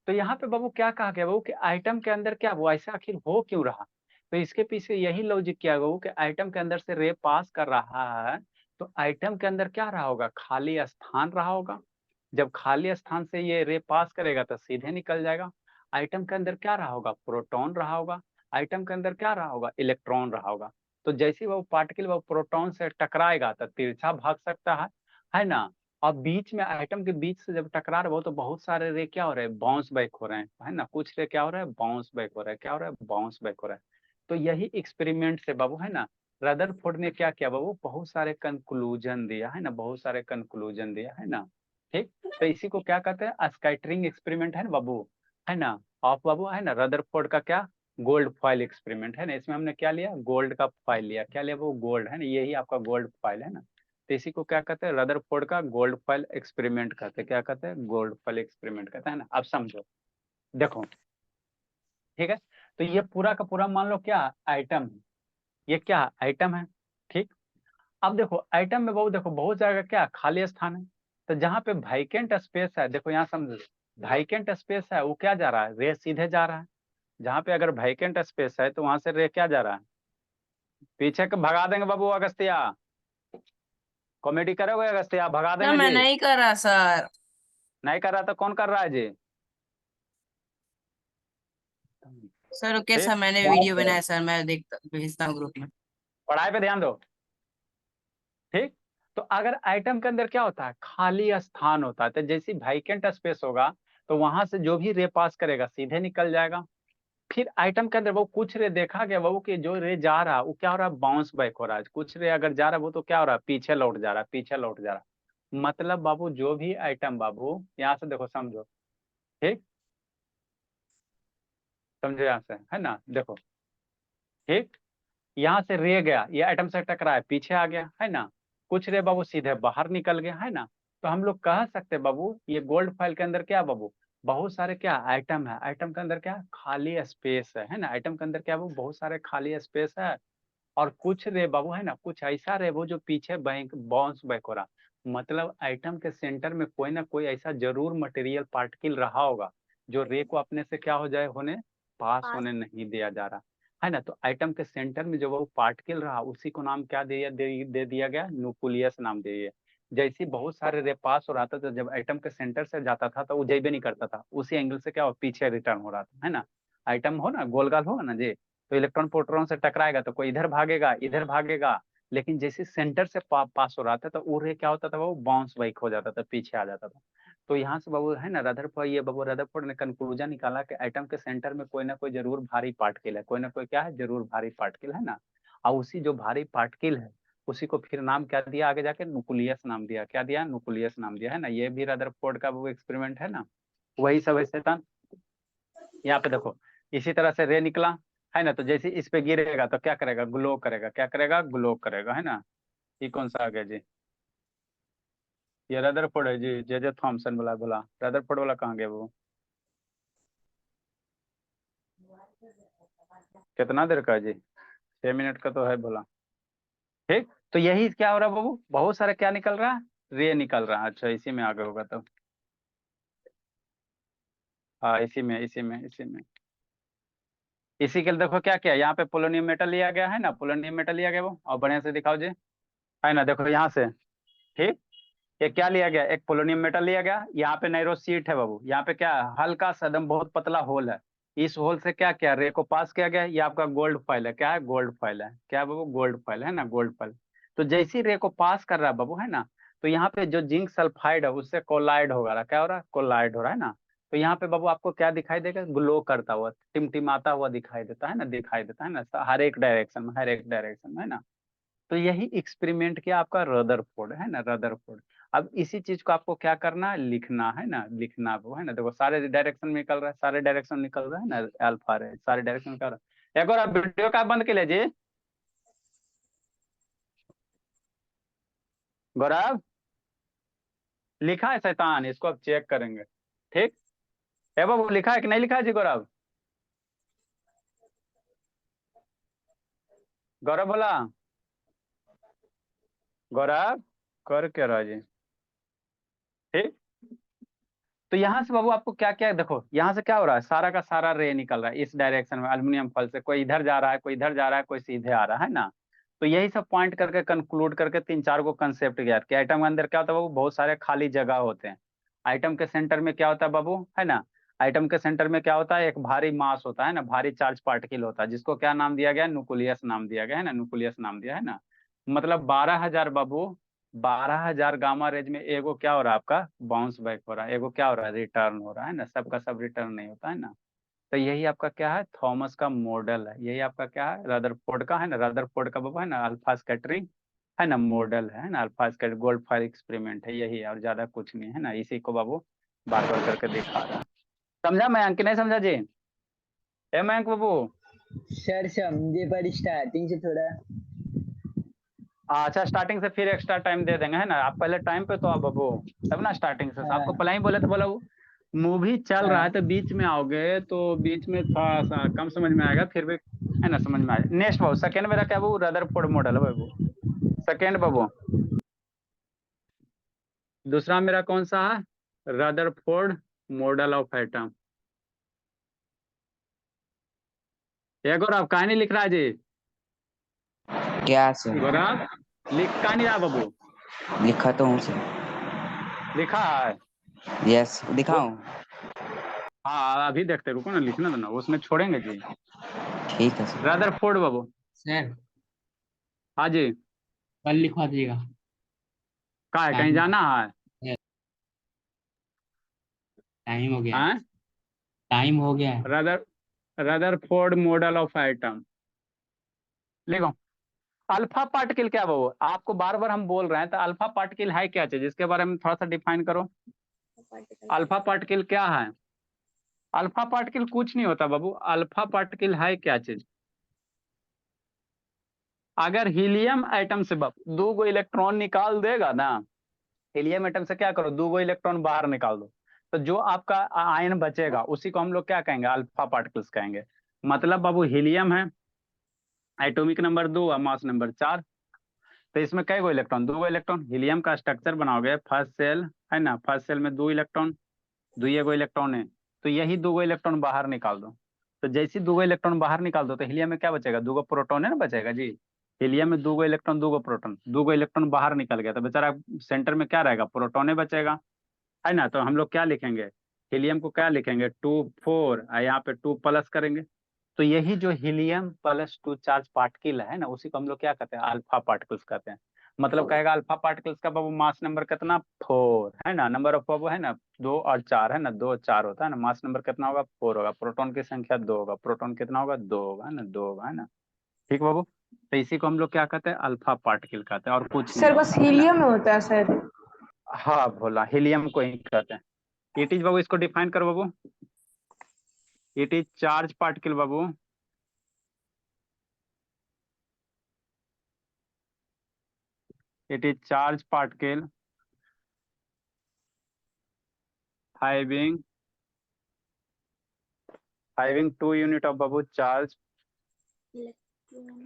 तो यहाँ पे बाबू क्या कहा गया बाबू कि आइटम के अंदर क्या वो ऐसा आखिर हो क्यों रहा, तो इसके पीछे यही लॉजिक किया गया कि आइटम के अंदर से रे पास कर रहा है, तो आइटम के अंदर क्या रहा होगा, खाली स्थान रहा होगा। जब खाली स्थान से ये रे पास करेगा तो सीधे निकल जाएगा। आइटम के अंदर क्या रहा होगा, प्रोटॉन रहा होगा। आइटम के अंदर क्या रहा होगा, इलेक्ट्रॉन रहा होगा। तो जैसे वो पार्टिकल वो प्रोटॉन से टकराएगा तो तिरछा भाग सकता है ना। और बीच में आइटम के बीच से जब टकरा रहा हो तो बहुत सारे रे क्या हो रहे हैं, बाउंस बैक हो रहे हैं, है ना। कुछ रे क्या हो रहा है, बाउंस बैक हो रहा है, क्या हो रहा है, बाउंस बैक हो रहा है। तो यही एक्सपेरिमेंट से बाबू, है ना, रदरफोर्ड ने क्या किया बाबू, बहुत सारे कंक्लूजन दिया, है ना, बहुत सारे कंक्लूजन दिया, है ना। ठीक। तो इसी को क्या कहते हैं, स्कैटरिंग एक्सपेरिमेंट, है ना बाबू, है ना। ऑफ बाबू, है ना, रदरफोर्ड का क्या, गोल्ड फॉइल एक्सपेरिमेंट, है ना। इसमें हमने क्या लिया, गोल्ड का फॉइल लिया, क्या लिया वो, गोल्ड, है ना, यही आपका गोल्ड फॉइल है ना। तो इसी को क्या कहते हैं, रदरफोर्ड का गोल्ड फॉइल एक्सपेरिमेंट कहते हैं, क्या कहते हैं, गोल्ड फॉइल एक्सपेरिमेंट कहते हैं ना। अब समझो, देखो, ठीक है। तो ये पूरा का पूरा मान लो क्या आइटम है, ये क्या आइटम है। ठीक। अब देखो आइटम में बहुत, देखो बहुत जगह क्या खाली स्थान है, तो जहाँ पे वाइकेंट स्पेस है, देखो यहाँ समझो, वाइकेंट स्पेस है वो क्या जा रहा है, रे सीधे जा रहा है। जहाँ पे अगर वाइकेंट स्पेस है तो वहां से रे क्या जा रहा है, पीछे के भगा देंगे बाबू अगस्त्या, कॉमेडी करोगे अगस्त्या, भगा सर देंगे मैं जी। नहीं कर रहा सर। नहीं कर रहा तो कौन कर रहा है जी? सर ओके ठीक। सर, मैंने वीडियो बनाया सर, मैं देखता भेजता हूँ ग्रुप में। पढ़ाई पे ध्यान दो। ठीक। तो अगर आइटम के अंदर क्या होता है, खाली स्थान होता है, तो जैसी वाइकेंट स्पेस होगा तो वहां से जो भी रे पास करेगा सीधे निकल जाएगा। फिर आइटम के अंदर वो कुछ रे देखा गया वो कि जो रे जा रहा है वो क्या हो रहा है, बाउंस बैक हो रहा है। कुछ रे अगर जा रहा है वो तो क्या हो रहा है, पीछे लौट जा रहा है, पीछे लौट जा रहा है। मतलब बाबू जो भी आइटम बाबू यहाँ से देखो समझो, ठीक, समझो यहाँ से, है ना, देखो, ठीक। यहाँ से रे गया, ये आइटम से टकराया, पीछे आ गया, है ना। कुछ रे बाबू सीधे बाहर निकल गया, है ना। तो हम लोग कह सकते बाबू ये गोल्ड फाइल के अंदर क्या बाबू, बहुत सारे क्या आइटम है, आइटम के अंदर क्या खाली स्पेस है ना। आइटम के अंदर क्या बाबू, बहुत सारे खाली स्पेस है। और कुछ रे बाबू, है ना, कुछ ऐसा रे वो जो पीछे बैंक बाउंस बैक हो रहा। मतलब आइटम के सेंटर में कोई ना कोई ऐसा जरूर मटेरियल पार्टिकल रहा होगा जो रे को अपने से क्या हो जाए, होने पास पास। होने नहीं दिया जा रहा, है ना। तो आइटम के सेंटर में जो वो पार्टिकल रहा उसी को नाम क्या दे दिया गया, न्यूक्लियस नाम दे दिया। जैसे बहुत सारे रे पास हो रहा था तो जब आइटम के सेंटर से जाता था तो वो जैबे नहीं करता था, उसी एंगल से क्या हो, पीछे रिटर्न हो रहा था, है ना। आइटम हो ना, गोलगाल होगा ना जी, तो इलेक्ट्रॉन प्रोटॉन से टकराएगा तो कोई इधर भागेगा, इधर भागेगा। लेकिन जैसे सेंटर से पास हो रहा था तो वो रे क्या होता था, वो बाउंस बैक हो जाता था, पीछे आ जाता था। तो यहाँ से बाबू, है ना, रदरफोर्ड, ये बाबू रदरफोर्ड ने कंक्लूजन निकाला कि एटम के सेंटर में कोई ना कोई जरूर भारी पार्टिकल है, कोई ना कोई क्या है, जरूर भारी पार्टिकल, है ना। और उसी जो भारी पार्टिकल है उसी को फिर नाम क्या दिया, आगे जाके न्यूक्लियस नाम दिया, क्या दिया, न्यूक्लियस नाम दिया, है ना। ये भी रदरफोर्ड का वो एक्सपेरिमेंट है ना, वही सब है शैतान। यहाँ पे देखो इसी तरह से रे निकला, है ना। तो जैसे इस पे गिरेगा तो क्या करेगा, ग्लो करेगा, क्या करेगा, ग्लो करेगा, है ना। ये कौन सा आ गया जी, ये रदरफोर्ड है जी, जे थॉमसन वाला बोला, रदरफोर्ड वाला कहाँ गया वो, कितना देर का है जी, 6 मिनट का तो है बोला। ठीक। तो यही क्या हो रहा है बाबू, बहुत सारा क्या निकल रहा है, रे निकल रहा है। अच्छा इसी में आगे होगा तो, हाँ इसी में इसी के लिए देखो क्या क्या यहाँ पे पोलोनियम मेटल लिया गया, है ना, पोलोनियम मेटल लिया गया वो, और बढ़िया से दिखाओ जी, है ना, देखो यहाँ से। ठीक। ये क्या लिया गया, एक पोलोनियम मेटल लिया गया, यहाँ पे नैरो सीट है बाबू, यहाँ पे क्या है, हल्का सा एकदम बहुत पतला होल है। इस होल से क्या क्या रे को पास किया गया, ये आपका गोल्ड फाइल है, क्या है, गोल्ड फाइल है, क्या है बाबू, गोल्ड फाइल, है ना, गोल्ड फाइल। तो जैसी रे को पास कर रहा है बाबू, है ना, तो यहाँ पे जो जिंक सल्फाइड है उससे कोलाइड हो रहा, क्या हो रहा है, कोलाइड हो रहा है ना। तो यहाँ पे बाबू आपको क्या दिखाई देगा, ग्लो करता हुआ, टिमटिमाता हुआ दिखाई देता है ना, दिखाई देता है ना, हर एक डायरेक्शन में, हर एक डायरेक्शन में, है ना। तो यही एक्सपेरिमेंट किया आपका रदरफोर्ड, है ना, रदरफोर्ड। अब इसी चीज को आपको क्या करना है, लिखना है ना, लिखना वो, है ना। देखो सारे डायरेक्शन में निकल रहा है, सारे डायरेक्शन निकल रहा है ना, अल्फा रे सारे डायरेक्शन निकल रहा है। एक और आप वीडियो का बंद के लीजिए गौरव, लिखा है शैतान, इसको अब चेक करेंगे, ठीक है बाबू, लिखा है कि नहीं लिखा है जी गौरव, गौरव बोला, गौरव कर क्या रहा जी, ठीक। तो यहाँ से बाबू आपको क्या क्या, देखो यहाँ से क्या हो रहा है, सारा का सारा रे निकल रहा है इस डायरेक्शन में, अल्युमिनियम फल से, कोई इधर जा रहा है, कोई इधर जा रहा है, कोई सीधे आ रहा है ना। तो यही सब पॉइंट करके कंक्लूड करके तीन चार को कंसेप्ट गया कि आइटम के अंदर क्या होता है बाबू, बहुत सारे खाली जगह होते हैं। आइटम के सेंटर में क्या होता है बाबू, है ना, आइटम के सेंटर में क्या होता है, एक भारी मास होता है ना, भारी चार्ज पार्टिकल होता है, जिसको क्या नाम दिया गया, न्यूक्लियस नाम दिया गया है ना, न्यूक्लियस नाम दिया है ना। मतलब 12,000 बाबू, 12,000 गामा रेज में एगो क्या हो रहा है आपका, बाउंस बैक हो रहा है, एगो क्या हो रहा है, रिटर्न हो रहा है ना, सबका सब रिटर्न नहीं होता है ना। तो यही आपका क्या है, थॉमस का मॉडल है, यही आपका क्या है, रदरफोर्ड का, है ना, रदरफोर्ड का बाबू, है ना, अल्फा स्कैटरिंग, है ना, मॉडल है ना, alpha scatter gold fire experiment है, यही है और ज्यादा कुछ नहीं है ना, इसी को बाबू बार बार करके दिखा रहा है। समझा मयंक कि नहीं समझा जी, ए मयंक बाबू। सर समझे पर स्टार्टिंग से थोड़ा। अच्छा स्टार्टिंग से फिर एक्स्ट्रा टाइम दे देंगे, है ना, आप पहले टाइम पे तो आप बाबू, तब ना स्टार्टिंग से, आपको हाँ पहले ही बोले तो बोला मूवी चल रहा है हाँ तो बीच में आओगे तो बीच में थोड़ा सा कम समझ में आएगा, फिर भी है ना समझ में आएगा। नेक्स्ट बाबू, सेकंड मेरा क्या बाबू, रदरफोर्ड मॉडल है बाबू, सेकंड बाबू। दूसरा मेरा कौन सा है, रदरफोर्ड मॉडल ऑफ एटम। एक और आप कहानी नहीं लिख रहा है जी, क्या सर? गौरव लिख कहा नहीं रहा बाबू, लिखा तो हूँ सर। लिखा है यस वो, दिखाऊं? हाँ अभी देखते, रुको ना, लिखना तो ना, उसमें छोड़ेंगे जी। ठीक है सर। रदरफोर्ड बाबू, सर हाँ जी, कल लिखवा दीजिएगा। कहा है, कहीं टाइम जाना है, टाइम हो गया है। हाँ, टाइम हो गया है। रदरफोर्ड मॉडल ऑफ एटम लिखो। अल्फा पार्टिकल क्या वो, आपको बार बार हम बोल रहे हैं, तो अल्फा पार्टिकल है क्या चीज, इसके बारे में थोड़ा सा डिफाइन करो। particle अल्फा पार्टिकल क्या है, अल्फा पार्टिकल कुछ नहीं होता बाबू, अल्फा पार्टिकल है क्या चीज, अगर हीलियम एटम से बाबू 2 इलेक्ट्रॉन निकाल देगा ना, हीलियम एटम से क्या करो, 2 इलेक्ट्रॉन बाहर निकाल दो, तो जो आपका आयन बचेगा उसी को हम लोग क्या कहेंगे, अल्फा पार्टिकल्स कहेंगे। मतलब बाबू हीलियम है, एटॉमिक नंबर 2 और मास नंबर 4, तो इसमें कई गो इलेक्ट्रॉन, 2 इलेक्ट्रॉन, हीलियम का स्ट्रक्चर बनाओगे फर्स्ट सेल, है ना, फर्स्ट सेल में 2 इलेक्ट्रॉन, 2 इलेक्ट्रॉन है, तो यही 2 इलेक्ट्रॉन बाहर निकाल दो। तो जैसे 2 इलेक्ट्रॉन बाहर निकाल दो तो हीलियम में क्या बचेगा, 2 प्रोटॉन है ना बचेगा जी, हीलियम में 2 इलेक्ट्रॉन 2 प्रोटॉन, 2 इलेक्ट्रॉन बाहर निकल गया तो बेचारा सेंटर में क्या रहेगा, प्रोटॉन बचेगा, है ना। तो हम लोग क्या लिखेंगे, हीलियम को क्या लिखेंगे, 2 4, यहाँ पे 2 प्लस करेंगे। तो यही जो हीलियम प्लस 2 चार्ज पार्टिकल है ना, उसी को हम लोग क्या कहते हैं, अल्फा पार्टिकल्स कहते हैं। मतलब कहेगा अल्फा पार्टिकल्स का बाबू मास नंबर कितना, 4 है ना, नंबर ऑफ बाबू है ना 2 और 4 है ना, 2 और 4 होता है ना, मास नंबर कितना होगा, 4 होगा, प्रोटॉन की संख्या 2 होगा, प्रोटॉन कितना होगा, 2 होगा, है ना, 2 होगा, है ना। ठीक बाबू, तो इसी को हम लोग क्या कहते हैं, अल्फा पार्टिकल कहते हैं, और कुछ नहीं सर बस होता, है ना। हीलियम में होता है सर। हाँ भोला, हीलियम को ही कहते हैं। इट इज बाबू, इसको डिफाइन करो बाबू, इट इज चार्ज पार्टिकल बाबू, it is charge particle having 2 unit of babu charge, electron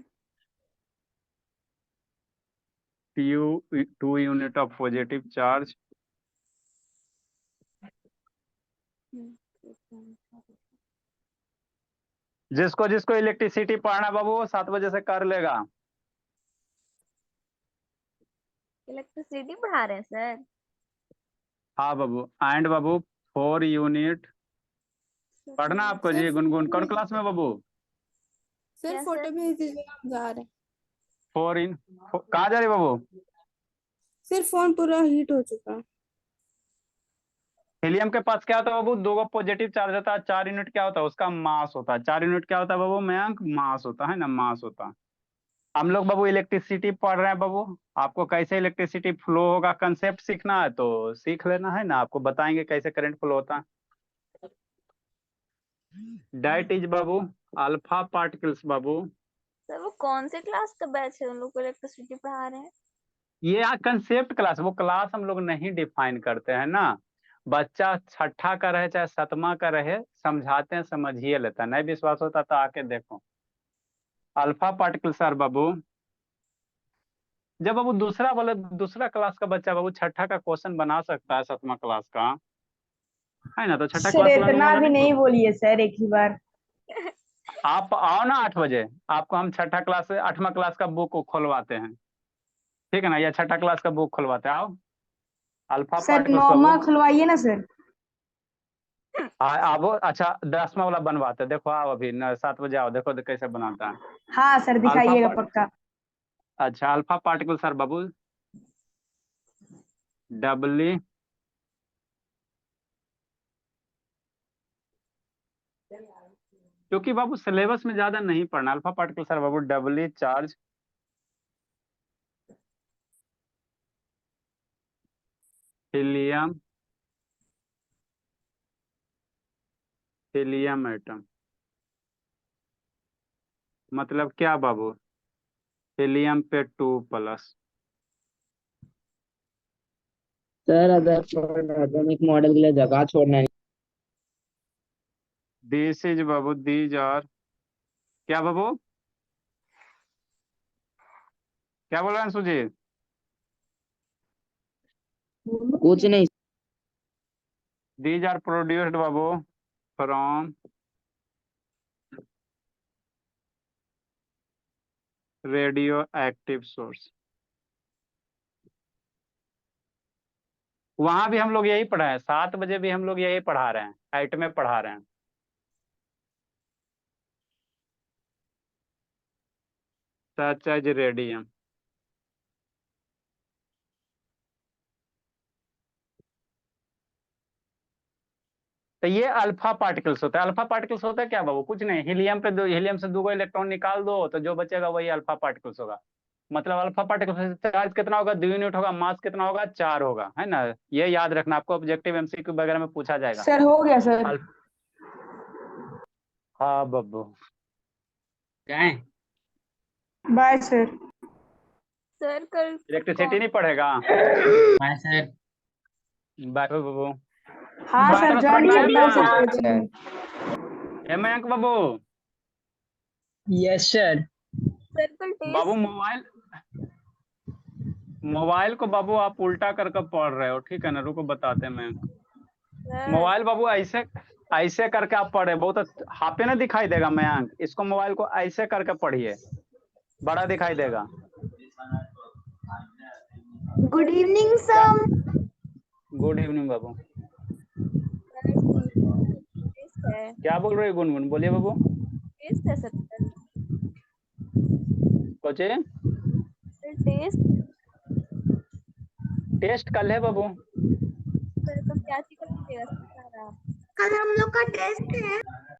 2 unit of positive charge, proton जिसको जिसको इलेक्ट्रिसिटी पढ़ना बाबू वो 7 बजे से कर लेगा। इलेक्ट्रिसिटी पढ़ा रहे हैं सर। हाँ बाबू, एंड बाबू 4 यूनिट पढ़ना आपको जी, गुनगुन कौन क्लास में बाबू, सर सर फोटो भेज दीजिए, हम जा रहे हैं। 4 इन कहाँ जा रही बाबू, सर फोन पूरा हीट हो चुका। हीलियम के पास क्या होता है बाबू, दो पॉजिटिव चार्ज होता है, 4 यूनिट क्या होता है उसका मास होता है। 4 यूनिट क्या होता है बाबू मयंक, मास होता है ना, मास होता है। हम लोग बाबू इलेक्ट्रिसिटी पढ़ रहे हैं बाबू, आपको कैसे इलेक्ट्रिसिटी फ्लो होगा कंसेप्ट सीखना है तो सीख लेना है ना, आपको बताएंगे कैसे करंट फ्लो होता है। डेट इज बाबू अल्फा पार्टिकल्स बाबू। सर वो कौन से क्लास का बैच है उन लोग को इलेक्ट्रिसिटी पढ़ा रहे हैं? ये कंसेप्ट क्लास, वो क्लास हम लोग नहीं डिफाइन करते हैं ना, बच्चा छठा का रहे चाहे सतमा का रहे समझाते हैं समझिए लेता है, नहीं विश्वास होता तो आके देखो। अल्फा पार्टिकल सर बाबू, जब बाबू दूसरा वाले दूसरा क्लास का बच्चा बाबू छठा का क्वेश्चन बना सकता है सतमा क्लास का, है ना, तो छठा सर क्लास इतना वाला भी नहीं। नहीं बोलिए सर, एक ही बार। आप आओ ना 8 बजे, आपको हम छठा क्लास से 8वां क्लास का बुक खोलवाते हैं, ठीक है ना, या छठा क्लास का बुक खुलवाते हैं। आओ अल्फा सर पार्टिकल्स 9वां बाबू। खुलवाइए ना सर। आओ, अच्छा 10वां वाला बनवाते हैं, देखो आओ अभी 7 बजे आओ, देखो कैसे बनाता है। हाँ सर अल्फा दिखाइएगा पार्ट पक्का। अच्छा अल्फा पार्टिकल सर बाबू डबली क्योंकि बाबू सिलेबस में ज्यादा नहीं पढ़ना, अल्फा पार्टिकल सर बाबू डबली चार्ज हीलियम हीलियम एटम। मतलब क्या बाबू, हीलियम पे 2+। सर अगर एटॉमिक मॉडल के लिए जगह छोड़ना है। दिस इज बाबू दीज आर, क्या बाबू क्या बोल रहे हैं सुजीत? कुछ नहीं। दीज आर प्रोड्यूस्ड बाबू फ्रॉम रेडियो एक्टिव सोर्स। वहां भी हम लोग यही पढ़ा है, 7 बजे भी हम लोग यही पढ़ा रहे हैं, आइट में पढ़ा रहे हैं। Such as radium. तो ये अल्फा पार्टिकल्स होता है। अल्फा पार्टिकल्स होता है क्या बाबू, कुछ नहीं, हीलियम पे हीलियम से 2 इलेक्ट्रॉन निकाल दो तो जो बचेगा वही अल्फा पार्टिकल्स होगा। मतलब अल्फा पार्टिकल चार्ज कितना होगा, 2 यूनिट होगा, मास कितना होगा, 4 होगा, है ना, ये याद रखना, आपको ऑब्जेक्टिव एमसीक्यू वगैरह में पूछा जाएगा। सर हो गया सर। हाँ बब्बू, क्या है? Bye sir. सर कल इलेक्ट्रिसिटी नहीं पढ़ेगा? Bye sir. बाय बब्बू। हाँ बाय सर तो ज्वाइन पढ़ना है करता हूँ ना? सर अच्छा कोचिंग में। मयंक बाबू, यस सर। सर कल बाबू टेस्ट मोबाइल को बाबू आप उल्टा करके पढ़ रहे हो, ठीक है ना, रुको बताते हैं मयंक। सर मोबाइल बाबू ऐसे ऐसे करके आप पढ़े, बहुत हापे ना दिखाई देगा मयंक, इसको मोबाइल को ऐसे करके पढ़िए, बड़ा दिखाई देगा। Good evening sir. Good evening बाबू। टेस्ट है, क्या बोल रहे हो गुनगुन, बोलिए बाबू। टेस्ट है सर कल। कोचे सर टेस्ट टेस्ट कल है बाबू। सर तो क्या चीज का लीजिएगा सर सारा? कल हम लोग का टेस्ट है।